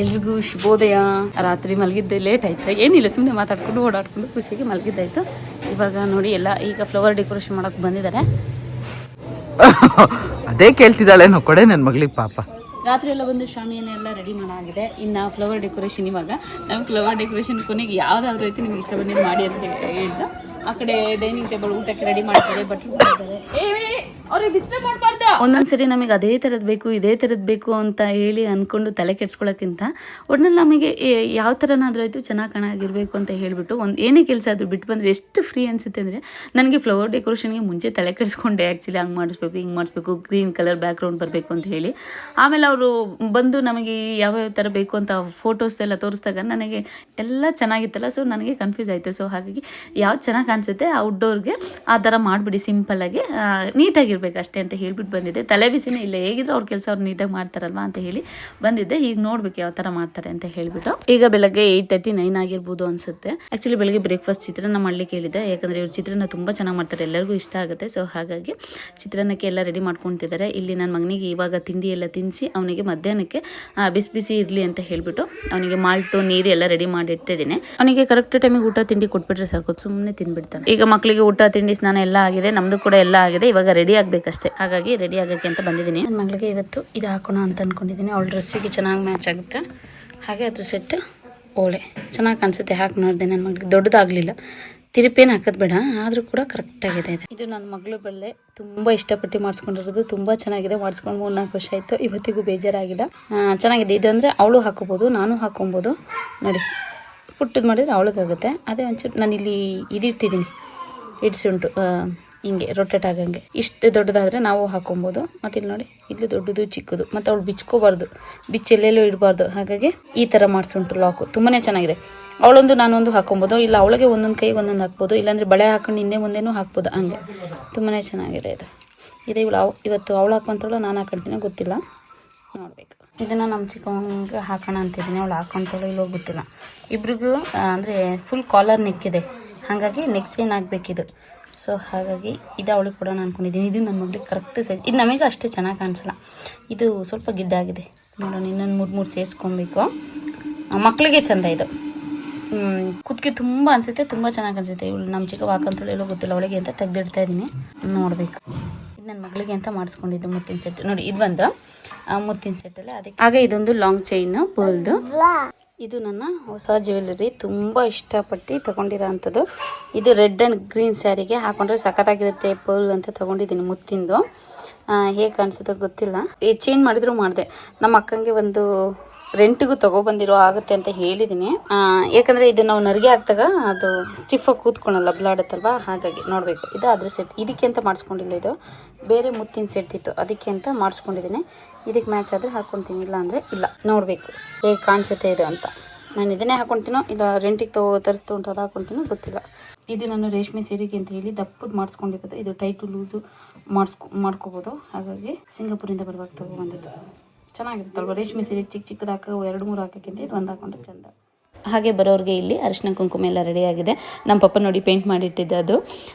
ಎಲ್ರಿಗೂ ಶುಭೋದಯ. ರಾತ್ರಿ ಮಲಗಿದ್ದೆ ಲೇಟ್ ಆಯ್ತು, ಏನಿಲ್ಲ ಸುಮ್ಮನೆ ಮಾತಾಡ್ಕೊಂಡು ಓಡಾಡ್ಕೊಂಡು ಖುಷಿಗೆ ಮಲಗಿದ್ದಾಯ್ತು. ಇವಾಗ ನೋಡಿ ಎಲ್ಲ ಈಗ ಫ್ಲವರ್ ಡೆಕೋರೇಷನ್ ಮಾಡೋಕೆ ಬಂದಿದ್ದಾರೆ. ಅದೇ ಕೇಳ್ತಿದ್ದಾಳೆ ನಾವು ಕೊಡೆ ನನ್ನ ಮಗಳಿಗೆ ಪಾಪ. ರಾತ್ರಿ ಎಲ್ಲ ಬಂದು ಶಾಮಿಯಾನ ಎಲ್ಲ ರೆಡಿ ಮಾಡಾಗಿದೆ. ಇನ್ನು ಫ್ಲವರ್ ಡೆಕೋರೇಷನ್ ಇವಾಗ ನಮ್ಮ ಫ್ಲವರ್ ಡೆಕೋರೇಷನ್ ಕೊನೆಗೆ ಯಾವುದಾದ್ರೂ ಐತಿ ನಿಮ್ಗೆ ಇಷ್ಟ ಬಂದಿದ್ದು ಮಾಡಿ ಅಂತ ಹೇಳ್ದ. ಆ ಕಡೆ ಡೈನಿಂಗ್ ಟೇಬಲ್ ಊಟಕ್ಕೆ ರೆಡಿ ಮಾಡ್ತಾರೆ, ಬಟ್ಟಲು ಮಾಡ್ತಾರೆ. ಒಂದೊಂದ್ಸರಿ ನಮಗೆ ಅದೇ ಥರದ್ದು ಬೇಕು ಇದೇ ಥರದ್ದು ಬೇಕು ಅಂತ ಹೇಳಿ ಅಂದ್ಕೊಂಡು ತಲೆ ಕೆಡ್ಸ್ಕೊಳ್ಳೋಕ್ಕಿಂತ ಒಟ್ನಲ್ಲಿ ನಮಗೆ ಯಾವ ಥರನಾದ್ರೂ ಆಯಿತು ಚೆನ್ನಾಗಿ ಕಾಣಾಗಿರಬೇಕು ಅಂತ ಹೇಳಿಬಿಟ್ಟು ಏನೇ ಕೆಲಸ ಆದರೂ ಬಿಟ್ಟು ಬಂದರೆ ಎಷ್ಟು ಫ್ರೀ ಅನಿಸುತ್ತೆ ಅಂದರೆ, ನನಗೆ ಫ್ಲವರ್ ಡೆಕೋರೇಷನ್ಗೆ ಮುಂಚೆ ತಲೆ ಕೆಡಿಸ್ಕೊಂಡೆ ಆ್ಯಕ್ಚುಲಿ ಹಂಗೆ ಮಾಡಿಸ್ಬೇಕು ಹಿಂಗೆ ಮಾಡಿಸ್ಬೇಕು, ಗ್ರೀನ್ ಕಲರ್ ಬ್ಯಾಕ್ಗ್ರೌಂಡ್ ಬರಬೇಕು ಅಂತ ಹೇಳಿ. ಆಮೇಲೆ ಅವರು ಬಂದು ನಮಗೆ ಯಾವ್ಯಾವ ಥರ ಬೇಕು ಅಂತ ಫೋಟೋಸ್ ಎಲ್ಲ ತೋರಿಸಿದಾಗ ನನಗೆ ಎಲ್ಲ ಚೆನ್ನಾಗಿತ್ತಲ್ಲ, ಸೊ ನನಗೆ ಕನ್ಫ್ಯೂಸ್ ಆಯಿತು. ಸೊ ಹಾಗಾಗಿ ಯಾವ್ದು ಚೆನ್ನಾಗಿ ಕಾಣಿಸುತ್ತೆ ಔಟ್ಡೋರ್ಗೆ ಆ ಥರ ಮಾಡಿಬಿಡಿ, ಸಿಂಪಲ್ಲಾಗಿ ನೀಟಾಗಿರ್ಬೇಕು ಅಷ್ಟೇ ಅಂತ ಹೇಳ್ಬಿಟ್ಟು ಬಂದಿದ್ದೆ. ತಲೆ ಬಿಸಿನೇ ಇಲ್ಲ, ಹೇಗಿದ್ರು ಅವ್ರ ಕೆಲಸ ಅವ್ರು ನೀಟಾಗಿ ಮಾಡ್ತಾರಲ್ವಾ ಅಂತ ಹೇಳಿ ಬಂದಿದ್ದೆ. ಈಗ ನೋಡ್ಬೇಕು ಯಾವ ಥರ ಮಾಡ್ತಾರೆ ಅಂತ ಹೇಳಿಬಿಟ್ಟು. ಈಗ ಬೆಳಗ್ಗೆ 8:39 ಆಗಿರ್ಬೋದು ಅನ್ಸುತ್ತೆ. ಆ್ಯಕ್ಚುಲಿ ಬೆಳಗ್ಗೆ ಬ್ರೇಕ್ಫಾಸ್ಟ್ ಚಿತ್ರಾನ್ನ ಮಾಡ್ಲಿಕ್ಕೆ ಹೇಳಿದ್ದೆ, ಯಾಕಂದರೆ ಇವ್ರು ಚಿತ್ರಾನ್ನ ತುಂಬ ಚೆನ್ನಾಗಿ ಮಾಡ್ತಾರೆ, ಎಲ್ಲರಿಗೂ ಇಷ್ಟ ಆಗುತ್ತೆ. ಸೊ ಹಾಗಾಗಿ ಚಿತ್ರಾನ್ನಕ್ಕೆ ಎಲ್ಲ ರೆಡಿ ಮಾಡ್ಕೊತಿದ್ದಾರೆ. ಇಲ್ಲಿ ನನ್ನ ಮಗನಿಗೆ ಇವಾಗ ತಿಂಡಿ ಎಲ್ಲ ತಿನ್ನಿಸಿ ಅವನಿಗೆ ಮಧ್ಯಾಹ್ನಕ್ಕೆ ಬಿಸಿ ಬಿಸಿ ಇರಲಿ ಅಂತ ಹೇಳಿಬಿಟ್ಟು ಅವನಿಗೆ ಮಾಲ್ಟು ನೀರು ಎಲ್ಲ ರೆಡಿ ಮಾಡಿ ಇಟ್ಟಿದ್ದೀನಿ. ಅವನಿಗೆ ಕರೆಕ್ಟ್ ಟೈಮಿಗೆ ಊಟ ತಿಂಡಿ ಕೊಟ್ಬಿಟ್ರೆ ಸಾಕು, ಸುಮ್ಮನೆ ತಿನ್ಬಿಡ್ತಾನೆ. ಈಗ ಮಕ್ಕಳಿಗೆ ಊಟ ತಿಂಡಿ ಸ್ನಾನ ಎಲ್ಲ ಆಗಿದೆ, ನಮ್ಮದು ಕೂಡ ಎಲ್ಲ ಆಗಿದೆ. ಇವಾಗ ರೆಡಿ ಆಗಬೇಕಷ್ಟೇ, ಹಾಗಾಗಿ ರೆಡಿ ಆಗೋಕ್ಕೆ ಅಂತ ಬಂದಿದ್ದೀನಿ. ನನ್ನ ಮಗಳಿಗೆ ಇವತ್ತು ಇದು ಹಾಕೋಣ ಅಂತ ಅಂದ್ಕೊಂಡಿದ್ದೀನಿ. ಅವಳ ಡ್ರೆಸ್ಸಿಗೆ ಚೆನ್ನಾಗಿ ಮ್ಯಾಚ್ ಆಗುತ್ತೆ. ಹಾಗೆ ಅದ್ರ ಸೆಟ್ ಓಳೆ ಚೆನ್ನಾಗಿ ಕಾಣಿಸುತ್ತೆ. ಹಾಕಿ ನೋಡಿದೆ, ನನ್ನ ಮಗಳಿಗೆ ದೊಡ್ಡದಾಗಲಿಲ್ಲ, ತಿರುಪೇನು ಹಾಕೋದು ಬೇಡ, ಆದರೂ ಕೂಡ ಕರೆಕ್ಟಾಗಿದೆ. ಇದು ನನ್ನ ಮಗಳು ಬಲ್ಲೆ, ತುಂಬ ಇಷ್ಟಪಟ್ಟು ಮಾಡಿಸ್ಕೊಂಡಿರೋದು, ತುಂಬ ಚೆನ್ನಾಗಿದೆ. ಮಾಡಿಸ್ಕೊಂಡು 3-4 ವರ್ಷ ಆಯಿತು, ಇವತ್ತಿಗೂ ಬೇಜಾರಾಗಿಲ್ಲ. ಚೆನ್ನಾಗಿದೆ. ಇದಂದರೆ ಅವಳು ಹಾಕೋಬೋದು, ನಾನು ಹಾಕೊಬೋದು. ನೋಡಿ ಪುಟ್ಟದ್ದು ಮಾಡಿದರೆ ಅವಳಿಗಾಗುತ್ತೆ. ಅದೇ ಒಂಚೂರು ನಾನಿಲ್ಲಿ ಇದಿಟ್ಟಿದ್ದೀನಿ, ಇಡ್ಸುಂಟು ಹಿಂಗೆ ರೊಟೇಟ್ ಆಗಂಗೆ. ಇಷ್ಟು ದೊಡ್ಡದಾದರೆ ನಾವು ಹಾಕೊಬೋದು. ಮತ್ತು ಇಲ್ಲಿ ನೋಡಿ, ಇಲ್ಲಿ ದೊಡ್ಡದು ಚಿಕ್ಕದು, ಮತ್ತು ಅವಳು ಬಿಚ್ಕೋಬಾರ್ದು, ಬಿಚ್ಚೆಲ್ಲೆಲ್ಲೂ ಇಡಬಾರ್ದು. ಹಾಗಾಗಿ ಈ ಥರ ಮಾಡಿಸುಂಟು ಲಾಕು, ತುಂಬಾ ಚೆನ್ನಾಗಿದೆ. ಅವಳೊಂದು ನಾನೊಂದು ಹಾಕೊಬೋದು, ಇಲ್ಲ ಅವಳಿಗೆ ಒಂದೊಂದು ಕೈಗೆ ಒಂದೊಂದು ಹಾಕ್ಬೋದು, ಇಲ್ಲಾಂದರೆ ಬಳೆ ಹಾಕೊಂಡು ಹಿಂದೆ ಮುಂದೆನೂ ಹಾಕ್ಬೋದು. ಹಂಗೆ ತುಂಬಾ ಚೆನ್ನಾಗಿದೆ ಇದು. ಇದೇ ಇವತ್ತು ಅವಳು ಹಾಕೊತಾಳೋ ನಾನು ಹಾಕೊಳ್ತೀನಿ ಗೊತ್ತಿಲ್ಲ, ನೋಡಬೇಕು. ಇದನ್ನು ನಮ್ಮ ಚಿಕ್ಕವನಿಗೆ ಹಾಕೋಣ ಅಂತಿದ್ದೀನಿ, ಅವಳು ಹಾಕೊತಾಳೋ ಇಲ್ಲೋ ಗೊತ್ತಿಲ್ಲ. ಇಬ್ರಿಗೂ ಅಂದರೆ ಫುಲ್ ಕಾಲರ್ ನೆಕ್ ಇದೆ, ಹಾಗಾಗಿ ನೆಕ್ ಚೈನ್ ಆಗಬೇಕಿದು. ಸೊ ಹಾಗಾಗಿ ಇದು ಅವಳಿಗೆ ಕೂಡ ನಾನು ಅಂದ್ಕೊಂಡಿದ್ದೀನಿ. ಇದು ನನ್ನ ಮಗಳಿಗೆ ಕರೆಕ್ಟ್ ಸೈಜ್. ಇದು ನಮಗೆ ಅಷ್ಟೇ ಚೆನ್ನಾಗಿ ಕಾಣಿಸಲ್ಲ, ಇದು ಸ್ವಲ್ಪ ಗಿಡ್ಡಾಗಿದೆ. ನೋಡೋಣ, ಇನ್ನೊಂದು 3 ಸೇರಿಸ್ಕೊಬೇಕು. ಮಕ್ಕಳಿಗೆ ಚೆಂದ ಇದು. ಕುತ್ತಿಗೆ ತುಂಬ ಅನಿಸುತ್ತೆ, ತುಂಬ ಚೆನ್ನಾಗಿ ಅನಿಸುತ್ತೆ. ಇವಳು ನಮ್ಮ ಚಿಕ್ಕ ಹಾಕಂತೇಳಿ ಎಲ್ಲೋ ಗೊತ್ತಿಲ್ಲ, ಅವಳಿಗೆ ಅಂತ ತೆಗೆದಿಡ್ತಾ ಇದ್ದೀನಿ, ನೋಡಬೇಕು. ಇದು ನನ್ನ ಮಗಳಿಗೆ ಅಂತ ಮಾಡಿಸ್ಕೊಂಡಿದ್ದು ಮುತ್ತಿನ ಸೆಟ್. ನೋಡಿ, ಇದು ಒಂದು ಮುತ್ತಿನ ಸೆಟ್ಟಲ್ಲಿ ಅದಕ್ಕೆ. ಹಾಗೆ ಇದೊಂದು ಲಾಂಗ್ ಚೈನ್ ಪೋಲ್ದು. ಇದು ನನ್ನ ಹೊಸ ಜ್ಯುವೆಲ್ಲರಿ, ತುಂಬ ಇಷ್ಟಪಟ್ಟು ತೊಗೊಂಡಿರೋ ಅಂಥದ್ದು. ಇದು ರೆಡ್ ಆ್ಯಂಡ್ ಗ್ರೀನ್ ಸ್ಯಾರಿಗೆ ಹಾಕೊಂಡ್ರೆ ಸಖತ್ತಾಗಿರುತ್ತೆ ಪರ್ಲ್ ಅಂತ ತೊಗೊಂಡಿದ್ದೀನಿ, ಮುತ್ತಿಂದು. ಹೇಗೆ ಕಾಣಿಸುತ್ತೋ ಗೊತ್ತಿಲ್ಲ. ಈ ಚೇಂಜ್ ಮಾಡಿದ್ರು ಮಾಡಿದೆ. ನಮ್ಮ ಅಕ್ಕಂಗೆ ಒಂದು ರೆಂಟಿಗೂ ತೊಗೊಬಂದಿರೋ ಆಗುತ್ತೆ ಅಂತ ಹೇಳಿದ್ದೀನಿ. ಯಾಕಂದರೆ ಇದು ನಾವು ನರಿಗೆ ಹಾಕಿದಾಗ ಅದು ಸ್ಟಿಫಾಗಿ ಕೂತ್ಕೊಳ್ಳಲ್ಲ, ಬ್ಲಾಡುತ್ತಲ್ವ, ಹಾಗಾಗಿ ನೋಡಬೇಕು. ಇದು ಅದ್ರ ಸೆಟ್, ಇದಕ್ಕೆ ಅಂತ ಮಾಡಿಸ್ಕೊಂಡಿಲ್ಲ, ಇದು ಬೇರೆ ಮುತ್ತಿನ ಸೆಟ್ ಇತ್ತು, ಅದಕ್ಕೆ ಅಂತ ಮಾಡಿಸ್ಕೊಂಡಿದ್ದೀನಿ. ಇದಕ್ಕೆ ಮ್ಯಾಚ್ ಆದರೆ ಹಾಕ್ಕೊತೀನಿ, ಇಲ್ಲ ಅಂದರೆ ಇಲ್ಲ. ನೋಡಬೇಕು ಹೇಗೆ ಕಾಣಿಸುತ್ತೆ ಇದು ಅಂತ. ನಾನು ಇದನ್ನೇ ಹಾಕ್ಕೊತೀನೋ ಇಲ್ಲ ರೆಂಟಿಗೆ ತರಿಸ್ತು ಉಂಟು ಅದು ಹಾಕ್ಕೊತೀನೋ ಗೊತ್ತಿಲ್ಲ. ಇದು ನಾನು ರೇಷ್ಮೆ ಸೀರೆಗೆ ಅಂತ ಹೇಳಿ ದಪ್ಪದು ಮಾಡಿಸ್ಕೊಂಡಿರೋದು. ಇದು ಟೈಟು ಲೂಸು ಮಾಡ್ಕೋಬೋದು. ಹಾಗಾಗಿ ಸಿಂಗಾಪುರಿಂದ ಬರುವಾಗ ತೊಗೊಬಂದಿದ್ದು. ಚೆನ್ನಾಗಿರುತ್ತಲ್ವ ರೇಷ್ಮೆ ಸೀರೆ, ಚಿಕ್ಕದು ಹಾಕೋ 2-3 ಹಾಕೋಕ್ಕಿಂತ ಇದು ಒಂದು ಹಾಕೊಂಡ್ರೆ ಚೆಂದ. ಹಾಗೆ ಬರೋರಿಗೆ ಇಲ್ಲಿ ಅರಿಶಿನ ಕುಂಕುಮ ಎಲ್ಲ ರೆಡಿಯಾಗಿದೆ. ನಮ್ಮ ಪಪ್ಪ ನೋಡಿ ಪೇಂಟ್ ಮಾಡಿಟ್ಟಿದ್ದೆ ಅದು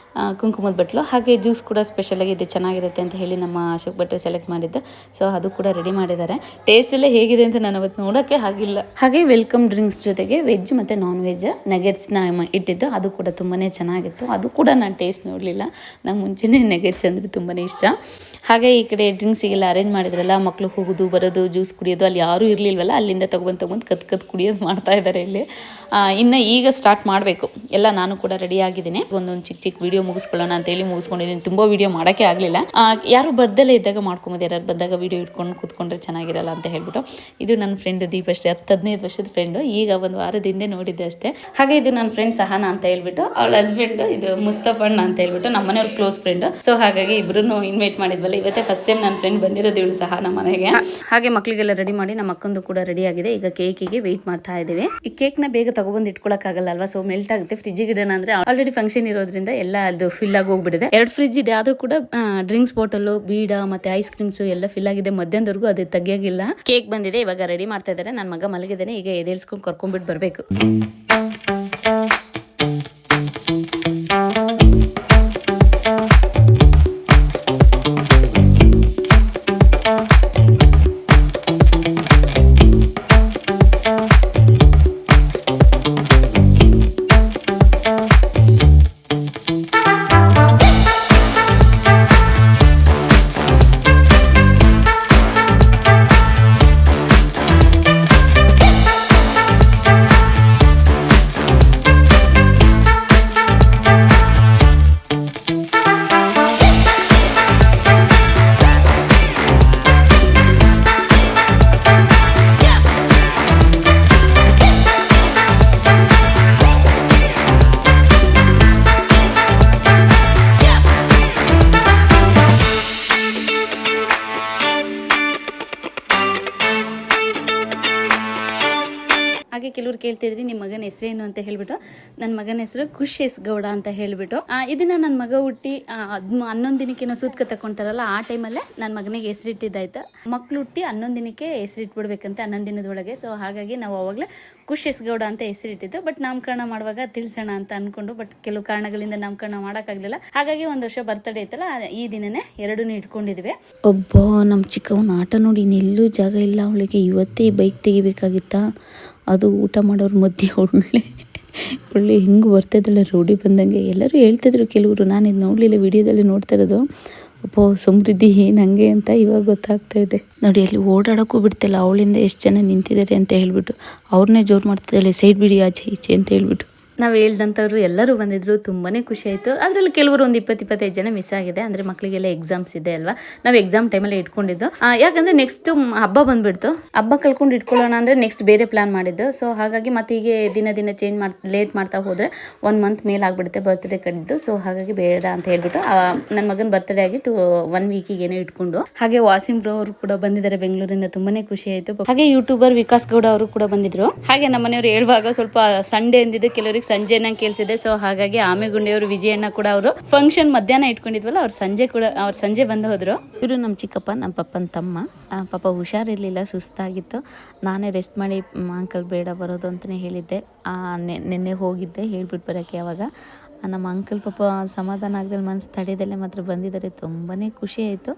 ಕುಂಕುಮದ ಬಟ್ಲು. ಹಾಗೆ ಜ್ಯೂಸ್ ಕೂಡ ಸ್ಪೆಷಲಾಗಿ ಇದೆ, ಚೆನ್ನಾಗಿರುತ್ತೆ ಅಂತ ಹೇಳಿ ನಮ್ಮ ಅಶೋಕ್ ಭಟ್ರು ಸೆಲೆಕ್ಟ್ ಮಾಡಿದ್ದು. ಸೊ ಅದು ಕೂಡ ರೆಡಿ ಮಾಡಿದ್ದಾರೆ. ಟೇಸ್ಟ್ ಎಲ್ಲ ಹೇಗಿದೆ ಅಂತ ನಾನು ಅವತ್ತು ನೋಡೋಕ್ಕೆ ಆಗಿಲ್ಲ. ಹಾಗೆ ವೆಲ್ಕಮ್ ಡ್ರಿಂಕ್ಸ್ ಜೊತೆಗೆ ವೆಜ್ ಮತ್ತು ನಾನ್ ವೆಜ್ ನಗೆಟ್ಸ್ನ ಇಟ್ಟಿದ್ದು, ಅದು ಕೂಡ ತುಂಬಾ ಚೆನ್ನಾಗಿತ್ತು. ಅದು ಕೂಡ ನಾನು ಟೇಸ್ಟ್ ನೋಡಲಿಲ್ಲ, ನಂಗೆ ಮುಂಚೆನೇ ನಗೆಟ್ಸ್ ಅಂದರೆ ತುಂಬಾ ಇಷ್ಟ. ಹಾಗೆ ಈ ಕಡೆ ಡ್ರಿಂಕ್ಸಿಗೆಲ್ಲ ಅರೇಂಜ್ ಮಾಡಿದ್ರಲ್ಲ, ಮಕ್ಕಳು ಹೋಗೋದು ಬರೋದು ಜ್ಯೂಸ್ ಕುಡಿಯೋದು, ಅಲ್ಲಿ ಯಾರೂ ಇರಲಿಲ್ವಲ್ಲ, ಅಲ್ಲಿಂದ ತೊಗೊಂಡು ಕತ್ ಕುಡಿಯೋದು ಮಾಡ್ತಾ ಇದ್ದಾರೆ ಇಲ್ಲಿ. ಇನ್ನು ಈಗ ಸ್ಟಾರ್ಟ್ ಮಾಡಬೇಕು ಎಲ್ಲ. ನಾನು ಕೂಡ ರೆಡಿ ಆಗಿದ್ದೀನಿ. ಒಂದೊಂದು ಚಿಕ್ಕ ವಿಡಿಯೋ ಮುಗಿಸ್ಕೊಳ್ಳೋಣ ಅಂತೇಳಿ ಮುಗಿಸ್ಕೊಂಡಿದ್ದೀನಿ. ತುಂಬ ವಿಡಿಯೋ ಮಾಡೋಕ್ಕೆ ಆಗಲಿಲ್ಲ. ಯಾರು ಬರ್ದಲ್ಲೇ ಇದ್ದಾಗ ಮಾಡ್ಕೊಬೋದು, ಯಾರು ಬಂದಾಗ ವಿಡಿಯೋ ಇಟ್ಕೊಂಡು ಕೂತ್ಕೊಂಡ್ರೆ ಚೆನ್ನಾಗಿರಲ್ಲ ಅಂತ ಹೇಳ್ಬಿಟ್ಟು. ಇದು ನನ್ನ ಫ್ರೆಂಡ್ ದೀಪಶ್ರೀ, 10-15 ವರ್ಷದ ಫ್ರೆಂಡು, ಈಗ ಒಂದು ವಾರದ ಹಿಂದೆ ನೋಡಿದ್ದೆ ಅಷ್ಟೇ. ಹಾಗೆ ಇದು ನನ್ನ ಫ್ರೆಂಡ್ ಸಹನಾ ಅಂತ ಹೇಳ್ಬಿಟ್ಟು, ಅವಳ ಹಸ್ಬೆಂಡ್ ಇದು ಮುಸ್ತಫಣ್ಣ ಅಂತ ಹೇಳ್ಬಿಟ್ಟು ನಮ್ಮ ಮನೆಯವ್ರ ಕ್ಲೋಸ್ ಫ್ರೆಂಡ್. ಸೊ ಹಾಗಾಗಿ ಇಬ್ರು ಇನ್ವೈಟ್ ಮಾಡಿದ್ವಲ್ಲ, ಇವತ್ತೇ ಫಸ್ಟ್ ಟೈಮ್ ನನ್ನ ಫ್ರೆಂಡ್ ಬಂದಿರೋದು ಇವಳು ಸಹ ನಮ್ಮ ಮನೆಗೆ. ಹಾಗೆ ಮಕ್ಕಳಿಗೆಲ್ಲ ರೆಡಿ ಮಾಡಿ ನಮ್ಮ ಅಕ್ಕಂದು ಕೂಡ ರೆಡಿ ಆಗಿದೆ. ಈಗ ಕೇಕಿಗೆ ವೆಯ್ಟ್ ಮಾಡ್ತಾ ಇದ್ದೀವಿ. ಈ ಕೇಕ್ನ ಬೇಗ ತಗೊಬಂದು ಇಟ್ಕೊಳಕ್ಕಾಗಲ್ಲ ಅಲ್ವಾ, ಸೊ ಮೆಲ್ಟ್ ಆಗುತ್ತೆ. ಫ್ರಿಜ್ಜಿಗೆ ಇಡೋಣ ಅಂದ್ರೆ ಆಲ್ರೆಡಿ ಫಂಕ್ಷನ್ ಇರೋದ್ರಿಂದ ಎಲ್ಲ ಅದು ಫಿಲ್ ಆಗಿ ಹೋಗ್ಬಿಟ್ಟಿದೆ. 2 ಫ್ರಿಜ್ ಇದೆ, ಆದ್ರೂ ಕೂಡ ಡ್ರಿಂಕ್ಸ್ ಬಾಟಲ್, ಬೀಡ ಮತ್ತೆ ಐಸ್ ಕ್ರೀಮ್ಸ್ ಎಲ್ಲ ಫಿಲ್ ಆಗಿದೆ. ಮಧ್ಯಾಹ್ನದವರೆಗೂ ಅದು ತೆಗಿಯಾಗಿಲ್ಲ. ಕೇಕ್ ಬಂದಿದೆ, ಇವಾಗ ರೆಡಿ ಮಾಡ್ತಾ ಇದ್ದಾರೆ. ನನ್ನ ಮಗ ಮಲಗಿದ್ದಾನೆ, ಈಗ ಎದೇಳ್ಸ್ಕೊಂಡು ಕರ್ಕೊಂಡ್ಬಿಟ್ಟು ಬರಬೇಕು. ಹಾಗೆ ಕೆಲವರು ಕೇಳ್ತಿದ್ರಿ ನಿಮ್ಮ ಮಗನ ಹೆಸರೇನು ಅಂತ ಹೇಳ್ಬಿಟ್ಟು, ನನ್ನ ಮಗನ ಹೆಸರು ಖುಷ್ ಎಸ್ ಗೌಡ ಅಂತ ಹೇಳ್ಬಿಟ್ಟು. ಇದನ್ನ ನನ್ನ ಮಗ ಹುಟ್ಟಿ 11 ದಿನಕ್ಕೆ ಸೂತ್ಕ ತಕೊಂತಾರಲ್ಲ ಆ ಟೈಮಲ್ಲೇ ನನ್ನ ಮಗನಿಗೆ ಹೆಸರಿಟ್ಟಿದ್ದಾಯ್ತು. ಮಕ್ಳು ಹುಟ್ಟಿ 11 ದಿನಕ್ಕೆ ಹೆಸರಿಟ್ಬಿಡ್ಬೇಕಂತೆ 11 ದಿನದೊಳಗೆ. ಸೊ ಹಾಗಾಗಿ ನಾವು ಅವಾಗಲೇ ಖುಷ್ ಎಸ್ ಗೌಡ ಅಂತ ಹೆಸರಿಟ್ಟಿದ್ದು. ಬಟ್ ನಾಮಕರಣ ಮಾಡುವಾಗ ತಿಳಿಸೋಣ ಅಂತ ಅನ್ಕೊಂಡು, ಬಟ್ ಕೆಲವು ಕಾರಣಗಳಿಂದ ನಾಮಕರಣ ಮಾಡೋಕ್ಕಾಗಲಿಲ್ಲ. ಹಾಗಾಗಿ ಒಂದು ವರ್ಷ ಬರ್ತಡೇ ಐತಲ್ಲ, ಈ ದಿನನೇ ಎರಡನ್ನೂ ಇಟ್ಕೊಂಡಿದ್ವಿ. ಒಬ್ಬ ನಮ್ಮ ಚಿಕ್ಕವನ ಆಟ ನೋಡಿ ಇನ್ನೆಲ್ಲೂ ಜಾಗ ಇಲ್ಲ ಅವಳಿಗೆ. ಇವತ್ತೇ ಬೈಕ್ ತೆಗಿಬೇಕಾಗಿತ್ತಾ, ಅದು ಊಟ ಮಾಡೋರು ಮಧ್ಯೆ ಒಳ್ಳೆ ಹೆಂಗೆ ಬರ್ತಿದ್ದಲ್ಲ ರೌಡಿ ಬಂದಂಗೆ. ಎಲ್ಲರೂ ಹೇಳ್ತಿದ್ರು ಕೆಲವರು, ನಾನು ಇದು ನೋಡಲಿಲ್ಲ, ವಿಡಿಯೋದಲ್ಲಿ ನೋಡ್ತಾ ಇರೋದು. ಅಪ್ಪೋ ಸಮೃದ್ಧಿ ಏನು ಹಂಗೆ ಅಂತ ಇವಾಗ ಗೊತ್ತಾಗ್ತಾ ಇದೆ ನೋಡಿ. ಅಲ್ಲಿ ಓಡಾಡೋಕ್ಕೂ ಬಿಡ್ತಿಲ್ಲ, ಅವಳಿಂದ ಎಷ್ಟು ಜನ ನಿಂತಿದ್ದಾರೆ ಅಂತ ಹೇಳ್ಬಿಟ್ಟು ಅವ್ರನ್ನೇ ಜೋರು ಮಾಡ್ತಿದ್ದಾಳೆ, ಸೈಡ್ ಬಿಡಿ ಆಚೆ ಈಚೆ ಅಂತ ಹೇಳ್ಬಿಟ್ಟು. ನಾವು ಹೇಳ್ದಂಥವ್ರು ಎಲ್ಲರೂ ಬಂದಿದ್ರು, ತುಂಬಾ ಖುಷಿ ಆಯಿತು. ಅದರಲ್ಲಿ ಕೆಲವರು ಒಂದು 20-25 ಜನ ಮಿಸ್ ಆಗಿದೆ, ಅಂದರೆ ಮಕ್ಕಳಿಗೆಲ್ಲ ಎಕ್ಸಾಮ್ಸ್ ಇದೆ ಅಲ್ವಾ. ನಾವು ಎಕ್ಸಾಮ್ ಟೈಮಲ್ಲಿ ಇಟ್ಕೊಂಡಿದ್ದು, ಯಾಕಂದರೆ ನೆಕ್ಸ್ಟ್ ಹಬ್ಬ ಬಂದುಬಿಡ್ತು. ಹಬ್ಬ ಕಳ್ಕೊಂಡು ಇಟ್ಕೊಳ್ಳೋಣ ಅಂದರೆ ನೆಕ್ಸ್ಟ್ ಬೇರೆ ಪ್ಲ್ಯಾನ್ ಮಾಡಿದ್ದು. ಸೊ ಹಾಗಾಗಿ ಮತ್ತೆ ಹೀಗೆ ದಿನ ಚೇಂಜ್ ಲೇಟ್ ಮಾಡ್ತಾ ಹೋದರೆ 1 ಮಂತ್ ಮೇಲೆ ಆಗಿಬಿಡುತ್ತೆ ಬರ್ತ್ಡೇ ಕಡಿದ್ದು. ಸೊ ಹಾಗಾಗಿ ಬೇಡ ಅಂತ ಹೇಳ್ಬಿಟ್ಟು ನನ್ನ ಮಗನ ಬರ್ತ್ಡೇ ಆಗಿ 1 ವೀಕಿಗೇನೋ ಇಟ್ಕೊಂಡು. ಹಾಗೆ ವಾಸಿಂ ಬ್ರೋ ಅವರು ಕೂಡ ಬಂದಿದ್ದಾರೆ ಬೆಂಗಳೂರಿಂದ, ತುಂಬಾ ಖುಷಿ ಆಯಿತು. ಹಾಗೆ ಯೂಟ್ಯೂಬರ್ ವಿಕಾಸ್ ಗೌಡ ಅವರು ಕೂಡ ಬಂದಿದ್ರು. ಹಾಗೆ ನಮ್ಮ ಮನೆಯವರು ಹೇಳುವಾಗ ಸ್ವಲ್ಪ ಸಂಡೇ ಅಂದಿದ್ದು, ಕೆಲವರಿಗೆ ಸಂಜೆನ ಕೇಳಿಸಿದೆ. ಸೊ ಹಾಗಾಗಿ ಆಮೆಗುಂಡಿಯವರು ವಿಜಯಣ್ಣ ಕೂಡ ಅವರು ಫಂಕ್ಷನ್ ಮಧ್ಯಾಹ್ನ ಇಟ್ಕೊಂಡಿದ್ವಲ್ಲ, ಅವ್ರು ಸಂಜೆ ಬಂದು ಹೋದ್ರು. ಇವರು ನಮ್ಮ ಚಿಕ್ಕಪ್ಪ, ನಮ್ಮ ಪಪ್ಪನ ತಮ್ಮ. ಪಾಪ ಹುಷಾರಿರ್ಲಿಲ್ಲ, ಸುಸ್ತಾಗಿತ್ತು. ನಾನೇ ರೆಸ್ಟ್ ಮಾಡಿ ಅಂಕಲ್ ಬೇಡ ಬರೋದು ಅಂತಲೇ ಹೇಳಿದ್ದೆ. ನೆನ್ನೆ ಹೋಗಿದ್ದೆ ಹೇಳ್ಬಿಟ್ಟು ಬರೋಕ್ಕೆ. ಯಾವಾಗ ನಮ್ಮ ಅಂಕಲ್ ಪಾಪ ಸಮಾಧಾನ ಆಗದಲ್ಲಿ ಮನಸ್ಸು ತಡೆದಲ್ಲೇ ಮಾತ್ರ ಬಂದಿದ್ದಾರೆ. ತುಂಬಾ ಖುಷಿ ಆಯಿತು.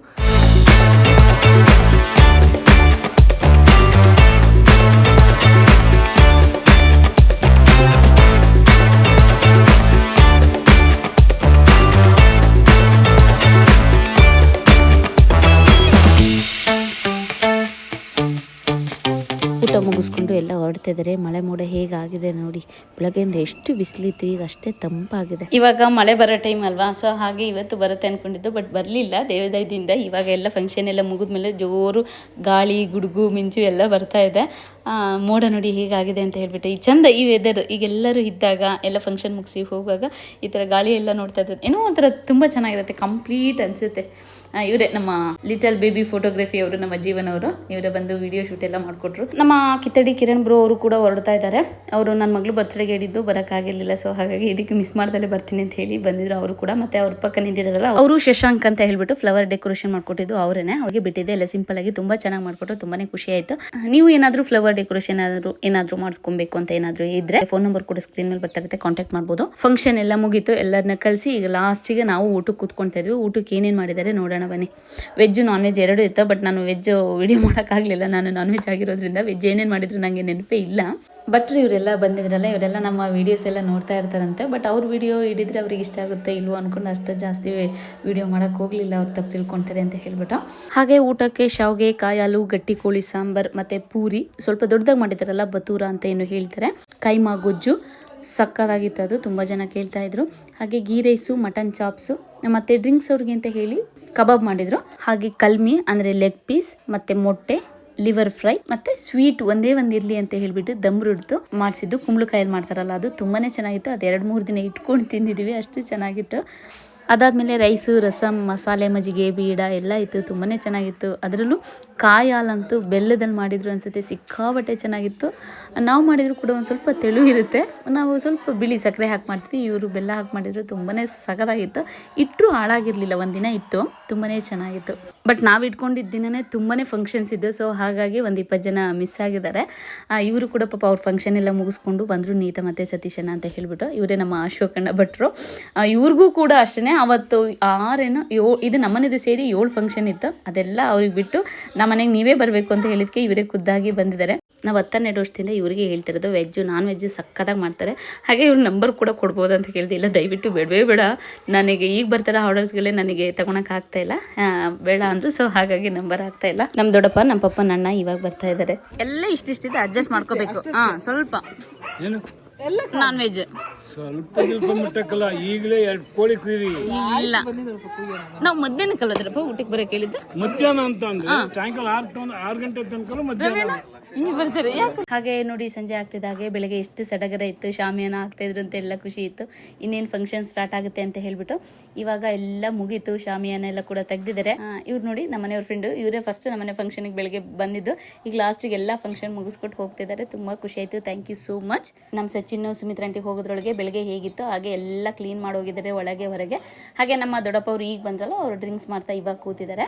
ಊಟ ಮುಗಿಸ್ಕೊಂಡು ಎಲ್ಲ ಹೊರಡ್ತಾ ಇದ್ದಾರೆ. ಮಳೆ ಮೋಡ ಹೇಗಾಗಿದೆ ನೋಡಿ, ಬೆಳಗ್ಗೆಯಿಂದ ಎಷ್ಟು ಬಿಸಿಲಿತ್ತು, ಈಗ ಅಷ್ಟೇ ತಂಪಾಗಿದೆ. ಇವಾಗ ಮಳೆ ಬರೋ ಟೈಮ್ ಅಲ್ವಾ, ಸೊ ಹಾಗೆ ಇವತ್ತು ಬರುತ್ತೆ ಅಂದ್ಕೊಂಡಿದ್ದು, ಬಟ್ ಬರಲಿಲ್ಲ ದೇವದಯದಿಂದ. ಇವಾಗ ಎಲ್ಲ ಫಂಕ್ಷನ್ ಎಲ್ಲ ಮುಗಿದ್ಮೇಲೆ ಜೋರು ಗಾಳಿ, ಗುಡುಗು, ಮಿಂಚು ಎಲ್ಲ ಬರ್ತಾ ಇದೆ. ಮೋಡ ನೋಡಿ ಹೇಗಾಗಿದೆ ಅಂತ ಹೇಳ್ಬಿಟ್ಟು. ಈ ಚಂದ ಈ ವೆದರ್, ಈಗ ಎಲ್ಲರೂ ಇದ್ದಾಗ ಎಲ್ಲ ಫಂಕ್ಷನ್ ಮುಗಿಸಿ ಹೋಗುವಾಗ ಈ ಥರ ಗಾಳಿ ಎಲ್ಲ ನೋಡ್ತಾ ಇರ್ತದೆ, ಏನೋ ಒಂಥರ ತುಂಬ ಚೆನ್ನಾಗಿರುತ್ತೆ, ಕಂಪ್ಲೀಟ್ ಅನಿಸುತ್ತೆ. ಇವರೇ ನಮ್ಮ ಲಿಟಲ್ ಬೇಬಿ ಫೋಟೋಗ್ರಫಿ ಅವರು, ನಮ್ಮ ಜೀವನವರು. ಇವರೇ ಬಂದು ವಿಡಿಯೋ ಶೂಟ್ ಎಲ್ಲ ಮಾಡಿಕೊಟ್ರು. ನಮ್ಮ ಕಿತ್ತಡಿ ಕಿರಣ್ ಬ್ರೋ ಅವರು ಕೂಡ ಹೊರಡ್ತಾ ಇದ್ದಾರೆ. ಅವರು ನನ್ನ ಮಗಳು ಬರ್ತ್ಡೇಗೆ ಹೇಳಿದ್ದು ಬರೋಕ್ಕಾಗಿರಲಿಲ್ಲ. ಸೊ ಹಾಗಾಗಿ ಇದಕ್ಕೆ ಮಿಸ್ ಮಾಡ್ದಲ್ಲೇ ಬರ್ತೀನಿ ಅಂತ ಹೇಳಿ ಬಂದಿದ್ರು ಅವರು ಕೂಡ. ಮತ್ತೆ ಅವ್ರ ಪಕ್ಕ ನಿಂತಿದ್ದಾರಲ್ಲ ಅವರು, ಶಶಾಂಕ್ ಅಂತ ಹೇಳ್ಬಿಟ್ಟು ಫ್ಲವರ್ ಡೆಕೋರೇಷನ್ ಮಾಡ್ಕೊಟ್ಟಿದ್ದು ಅವರೇನೆ. ಅವ್ರಿಗೆ ಬಿಟ್ಟಿದ್ದೆ ಎಲ್ಲ ಸಿಂಪಲ್ ಆಗಿ ತುಂಬಾ ಚೆನ್ನಾಗಿ ಮಾಡ್ಕೊಟ್ರು. ತುಂಬಾನೇ ಖುಷಿ ಆಯ್ತು. ನೀವು ಏನಾದರೂ ಫ್ಲವರ್ ಡೆಕೋರೇಷನ್ ಏನಾದರೂ ಮಾಡಿಸ್ಕೊಬೇಕು ಅಂತ ಏನಾದರೂ ಇದ್ರೆ ಫೋನ್ ನಂಬರ್ ಕೂಡ ಸ್ಕ್ರೀನ್ ಮೇಲೆ ಬರ್ತಾ ಇರುತ್ತೆ, ಕಾಂಟ್ಯಾಕ್ಟ್ ಮಾಡ್ಬೋದು. ಫಂಕ್ಷನ್ ಎಲ್ಲ ಮುಗೀತು, ಎಲ್ಲರನ್ನ ಕಳಿಸಿ ಈಗ ಲಾಸ್ಟಿಗೆ ನಾವು ಊಟಕ್ಕೆ ಕೂತ್ಕೊಳ್ತಾ ಇದ್ವಿ. ಊಟಕ್ಕೆ ಏನೇನು ಮಾಡಿದ್ದಾರೆ ನೋಡೋಣ ಬನ್ನಿ. ವೆಜ್ ನಾನ್ ವೆಜ್ ಎರಡೂ ಇತ್ತು, ಬಟ್ ನಾನು ವೆಜ್ ವಿಡಿಯೋ ಮಾಡೋಕ್ಕಾಗಲಿಲ್ಲ, ನಾನು ನಾನ್ ವೆಜ್ ಆಗಿರೋದ್ರಿಂದ. ವೆಜ್ ಏನೇನು ಮಾಡಿದ್ರು ನನಗೆ ನೆನಪೇ ಇಲ್ಲ. ಬಟ್ ಇವರೆಲ್ಲ ಬಂದಿದ್ರಲ್ಲ, ಇವರೆಲ್ಲ ನಮ್ಮ ವೀಡಿಯೋಸ್ ಎಲ್ಲ ನೋಡ್ತಾ ಇರ್ತಾರಂತೆ. ಬಟ್ ಅವ್ರ ವಿಡಿಯೋ ಹಿಡಿದ್ರೆ ಅವ್ರಿಗೆ ಇಷ್ಟ ಆಗುತ್ತೆ ಇಲ್ವೋ ಅಂದ್ಕೊಂಡು ಅಷ್ಟು ಜಾಸ್ತಿ ವಿಡಿಯೋ ಮಾಡೋಕ್ಕೆ ಹೋಗಲಿಲ್ಲ, ಅವ್ರು ತಪ್ಪು ತಿಳ್ಕೊತಾರೆ ಅಂತ ಹೇಳ್ಬಿಟ್ಟು. ಹಾಗೆ ಊಟಕ್ಕೆ ಶಾವಿಗೆ, ಕಾಯಾಲು, ಗಟ್ಟಿ ಕೋಳಿ ಸಾಂಬಾರ್ ಮತ್ತು ಪೂರಿ, ಸ್ವಲ್ಪ ದೊಡ್ಡದಾಗಿ ಮಾಡಿದ್ದಾರಲ್ಲ ಬತೂರ ಅಂತ ಏನು ಹೇಳ್ತಾರೆ, ಕೈಮಾ ಗೊಜ್ಜು ಸಕ್ಕತ್ತಾಗಿತ್ತು. ಅದು ತುಂಬ ಜನ ಕೇಳ್ತಾ ಇದ್ರು. ಹಾಗೆ ಗೀ ರೈಸು, ಮಟನ್ ಚಾಪ್ಸು, ಮತ್ತು ಡ್ರಿಂಕ್ಸ್ ಅವ್ರಿಗೆ ಅಂತ ಹೇಳಿ ಕಬಾಬ್ ಮಾಡಿದ್ರು. ಹಾಗೆ ಕಲ್ಮಿ ಅಂದರೆ ಲೆಗ್ ಪೀಸ್, ಮತ್ತು ಮೊಟ್ಟೆ, ಲಿವರ್ ಫ್ರೈ, ಮತ್ತೆ ಸ್ವೀಟ್ ಒಂದೇ ಇರ್ಲಿ ಅಂತ ಹೇಳ್ಬಿಟ್ಟು ದಮ್ ರುಡ್ದು ಮಾಡಿಸಿದ್ದು. ಕುಂಬಳಕಾಯಲ್ಲಿ ಮಾಡ್ತಾರಲ್ಲ, ಅದು ತುಂಬಾನೇ ಚೆನ್ನಾಗಿತ್ತು. ಅದು 2-3 ದಿನ ಇಟ್ಕೊಂಡು ತಿಂದಿದ್ದೀವಿ, ಅಷ್ಟು ಚೆನ್ನಾಗಿತ್ತು. ಅದಾದಮೇಲೆ ರೈಸು, ರಸಮ್, ಮಸಾಲೆ ಮಜ್ಜಿಗೆ, ಬೀಡ ಎಲ್ಲ ಇತ್ತು, ತುಂಬಾ ಚೆನ್ನಾಗಿತ್ತು. ಅದರಲ್ಲೂ ಕಾಯಿ ಹಾಲಂತೂ ಬೆಲ್ಲದಲ್ಲಿ ಮಾಡಿದ್ರು ಅನಿಸುತ್ತೆ, ಸಿಕ್ಕಾಬಟ್ಟೆ ಚೆನ್ನಾಗಿತ್ತು. ನಾವು ಮಾಡಿದ್ರು ಕೂಡ ಒಂದು ಸ್ವಲ್ಪ ತೆಳು ಇರುತ್ತೆ, ನಾವು ಸ್ವಲ್ಪ ಬಿಳಿ ಸಕ್ಕರೆ ಹಾಕಿ ಮಾಡ್ತೀವಿ, ಇವರು ಬೆಲ್ಲ ಹಾಕಿ ಮಾಡಿದ್ರು, ತುಂಬಾ ಸಖತ್ತಾಗಿತ್ತು. ಇಟ್ಟರು ಹಾಳಾಗಿರಲಿಲ್ಲ, ಒಂದಿನ ಇತ್ತು, ತುಂಬಾ ಚೆನ್ನಾಗಿತ್ತು. ಬಟ್ ನಾವು ಇಟ್ಕೊಂಡಿದ್ದ ದಿನವೇ ತುಂಬಾ ಫಂಕ್ಷನ್ಸ್ ಇದ್ದು. ಸೊ ಹಾಗಾಗಿ ಒಂದು 20 ಜನ ಮಿಸ್ ಆಗಿದ್ದಾರೆ. ಇವರು ಕೂಡ ಪಾಪ ಅವ್ರ ಫಂಕ್ಷನ್ ಎಲ್ಲ ಮುಗಿಸ್ಕೊಂಡು ಬಂದರು, ನೀತಾ ಮತ್ತು ಸತೀಶಣ್ಣ ಅಂತ ಹೇಳ್ಬಿಟ್ಟು. ಇವರೇ ನಮ್ಮ ಅಶೋಕಣ್ಣ ಭಟ್ರು. ಇವ್ರಿಗೂ ಕೂಡ ಅಷ್ಟೇ ಅವತ್ತು 7 ಇದು ನಮ್ಮನೇದು ಸೇರಿ 7 ಫಂಕ್ಷನ್ ಇತ್ತು. ಅದೆಲ್ಲ ಅವ್ರಿಗೆ ಬಿಟ್ಟು ನಮ್ಮ ಮನೆಗೆ ನೀವೇ ಬರಬೇಕು ಅಂತ ಹೇಳಿದ್ಕೆ ಇವರೇ ಖುದ್ದಾಗಿ ಬಂದಿದ್ದಾರೆ. ನಾವು 12 ವರ್ಷದಿಂದ ಇವರಿಗೆ ಹೇಳ್ತಿರೋದು, ವೆಜ್ಜು ನಾನ್ ವೆಜ್ ಸಕ್ಕತ್ತಾಗಿ ಮಾಡ್ತಾರೆ. ಹಾಗೆ ಇವ್ರ ನಂಬರ್ ಕೂಡ ಕೊಡ್ಬೋದು ಅಂತ ಕೇಳಿದೆ. ಇಲ್ಲ ದಯವಿಟ್ಟು ಬೇಡವೇ ಬೇಡ, ನನಗೆ ಈಗ ಬರ್ತಾರ ಆರ್ಡರ್ಸ್ಗಳೇ ನನಗೆ ತಗೊಳಕ್ಕೆ ಆಗ್ತಾ ಇಲ್ಲ, ಬೇಡ ಅಂದರು. ಸೊ ಹಾಗಾಗಿ ನಂಬರ್ ಆಗ್ತಾ ಇಲ್ಲ. ನಮ್ಮ ದೊಡ್ಡಪ್ಪ, ನಮ್ಮ ಪಪ್ಪ, ನನ್ನ ಇವಾಗ ಬರ್ತಾ ಇದ್ದಾರೆ. ಎಲ್ಲ ಇಷ್ಟಿದೆ, ಅಡ್ಜಸ್ಟ್ ಮಾಡ್ಕೋಬೇಕು. ಸ್ವಲ್ಪ ನಾನ್ ವೆಜ್ ಸ್ವಲ್ಪ ಮುಟ್ಟಕ್ಕಲ್ಲ ಈಗಲೇ 2 ಕೋಳಿ ಕುಯ್ರಿ. ಇಲ್ಲ ನಾವು ಮಧ್ಯಾಹ್ನ ಕಲ್ಲದ್ರಪ್ಪ ಊಟಕ್ಕೆ ಬರೋಕೆ ಹೇಳಿದ್ದು. ಮಧ್ಯಾಹ್ನ ಅಂತ ಅಂದ್ರೆ ಸಾಯಂಕಾಲ 6 ಗಂಟೆ ತನಕ ಮಧ್ಯಾಹ್ನ. ಈಗ ಬರ್ತಾರೆ ಯಾಕೆ? ಹಾಗೆ ನೋಡಿ ಸಂಜೆ ಆಗ್ತಿದ್ದಾಗೆ ಬೆಳಗ್ಗೆ ಎಷ್ಟು ಸಡಗರ ಇತ್ತು, ಶಾಮಿಯಾನ ಆಗ್ತಾ ಇದ್ರು ಅಂತ ಎಲ್ಲ ಖುಷಿ ಇತ್ತು. ಇನ್ನೇನು ಫಂಕ್ಷನ್ ಸ್ಟಾರ್ಟ್ ಆಗುತ್ತೆ ಅಂತ ಹೇಳ್ಬಿಟ್ಟು ಇವಾಗ ಎಲ್ಲ ಮುಗೀತು, ಶಾಮಿಯಾನ ಎಲ್ಲ ಕೂಡ ತೆಗ್ದಿದ್ದಾರೆ. ಇವ್ರು ನೋಡಿ ನಮ್ಮ ಮನೆಯವ್ರ ಫ್ರೆಂಡು, ಇವರೇ ಫಸ್ಟ್ ನಮ್ಮನೆ ಫಂಕ್ಷನ್ಗೆ ಬೆಳಗ್ಗೆ ಬಂದಿದ್ದು. ಈಗ ಲಾಸ್ಟಿಗೆ ಎಲ್ಲ ಫಂಕ್ಷನ್ ಮುಗಿಸ್ಕೊಟ್ಟು ಹೋಗ್ತಿದ್ದಾರೆ. ತುಂಬಾ ಖುಷಿ ಆಯ್ತು. Thank you so much. ನಮ್ಮ ಸಚಿನ್ ಸುಮಿತ್ರಾ ಆಂಟಿ ಹೋಗೋದ್ರೊಳಗೆ ಬೆಳಗ್ಗೆ ಹೇಗಿತ್ತು ಹಾಗೆ ಎಲ್ಲ ಕ್ಲೀನ್ ಮಾಡಿ ಹೋಗಿದ್ದಾರೆ ಒಳಗೆ ಹೊರಗೆ. ಹಾಗೆ ನಮ್ಮ ದೊಡ್ಡಪ್ಪ ಅವರು ಈಗ ಬಂದ್ರಲ್ಲ, ಅವರು ಡ್ರಿಂಕ್ಸ್ ಮಾಡ್ತಾ ಇವಾಗ ಕೂತಿದ್ದಾರೆ.